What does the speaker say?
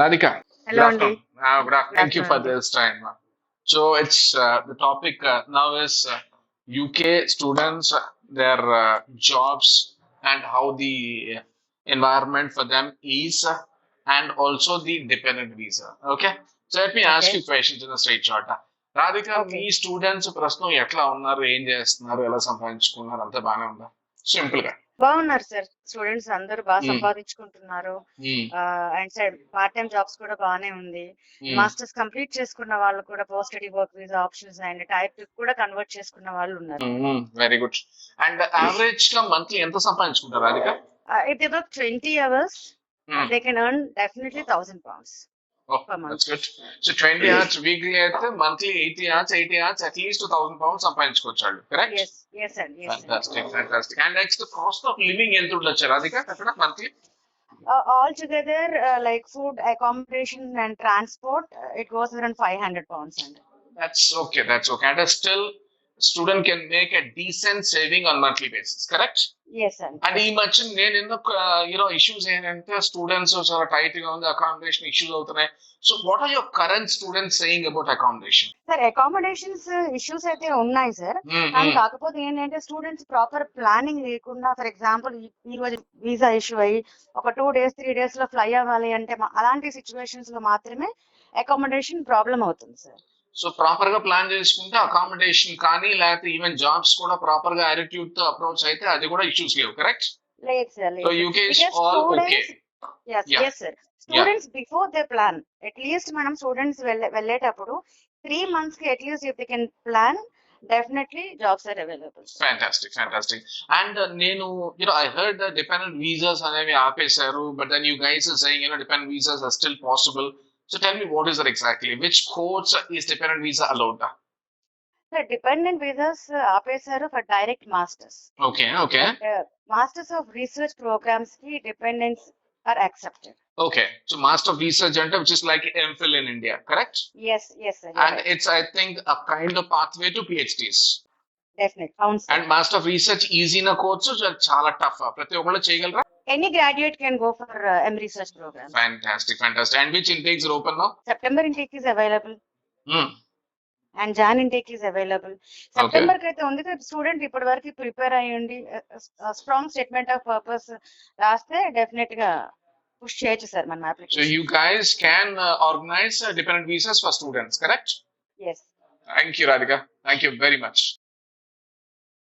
Radhika, good Hello, Andy. afternoon. Good afternoon. Good Thank you afternoon, for Andy. this time. So it's the topic now is UK students, their jobs, and how the environment for them is, and also the dependent visa. Okay. So let me ask Okay. you questions in a straight shot. Radhika me Okay. Students ప్రస్తుతం ఎట్లా ఉన్నారు, ఏం చేస్తున్నారు, ఎలా సంపాదించుకున్నారు, అంత బాగానే ఉందా? సింపుల్ గా. బాగున్నారు సార్. స్టూడెంట్స్ అందరూ బాగా ఉమ్, సంపాదించుకుంటున్నారు. Um, and side part time jobs కూడా బాగానే ఉంది. ఉమ్, మాస్టర్స్ కంప్లీట్ చేసుకున్న వాళ్ళు కూడా post study work visa options and type కూడా కన్వర్ట్ చేసుకున్న వాళ్ళు ఉన్నారు. Very good. అండ్ యావరేజ్ గా మంత్లీ ఎంత సంపాదించుకుంటారు Radhika? If they work 20 hours, they can earn definitely £1,000 Oh, per month. that's good. So 20 hours weekly అయితే monthly 80 hours at least £2,000 సంపాదించుకోవచ్చు, correct? Yes, yes, sir. Yes, sir. Fantastic, fantastic. And next, the cost of living ఎంత ఉండొచ్చు రాధిక అక్కడ monthly? All together, like food, accommodation, and transport, it goes around £500. And That's okay, that's okay. And still, student can make a decent saving on monthly basis, correct? yes, sir. And ఈ మధ్య నేను ఎందుకు issues ఏంటంటే students చాలా tight గా ఉంది, accommodation issues అవుతున్నాయి. So what are your current students saying about accommodation? Sir accommodations issues అయితే ఉన్నాయి సార్. కానీ కాకపోతే ఏంటంటే స్టూడెంట్స్ ప్రాపర్ ప్లానింగ్ లేకుండా, ఫర్ ఎగ్జాంపుల్ ఈ రోజు వీసా ఇష్యూ అయ్యి ఒక 2 days 3 days లో ఫ్లై అవ్వాలి అంటే అలాంటి సిచ్యువేషన్స్ లో మాత్రమే అకామిడేషన్ ప్రాబ్లం అవుతుంది సార్. సో ప్రాపర్ గా ప్లాన్ చేసుకుంటే అకామిడేషన్ కానీ లేకపోతే ఈవెన్ జాబ్స్ కూడా ప్రాపర్ గా యాటిట్యూడ్ తో అప్రోచ్ అయితే అది కూడా ఇష్యూస్ లేవు, కరెక్ట్? లేదు సార్, సో లేదు UK is because all okay. Students yeah, yes sir, yeah, students before they plan at least మనం స్టూడెంట్స్ వెళ్ళేటప్పుడు 3 months కి at least if they can plan definitely jobs are available. Fantastic, fantastic. And నేను I heard the dependent visas అనేవి ఆపేశారు, but then you guys are saying dependent visas are still possible. So tell me what is that exactly, which course is dependent visa allowed? Sir dependent visas ఆపేశారు for direct masters. Okay, okay, but masters of research programmes కి dependents are accepted. okay. So master of research ante which is like MPhil in India, correct? Yes, yes sir, And right. it's I think a kind of pathway to PhDs. Definitely అవును And sir. master of research easy na course చాలా tough, ప్రతి ఒక్కళ్ళు చేయగలరా? Any graduate can go for M research program. Fantastic, fantastic. And which intakes are open now? September intake is available Hmm. and Jan intake is available. Okay. September కి అయితే ఉంది కదా, student ఇప్పటి వరకు ప్రిపేర్ అయ్యండి స్ట్రాంగ్ స్టేట్మెంట్ ఆఫ్ పర్పస్ రాస్తే definite గా push చేయొచ్చు సార్ మన So application. you guys can organize dependent visas for students, correct? Yes. Thank you, Radhika. Thank you very much.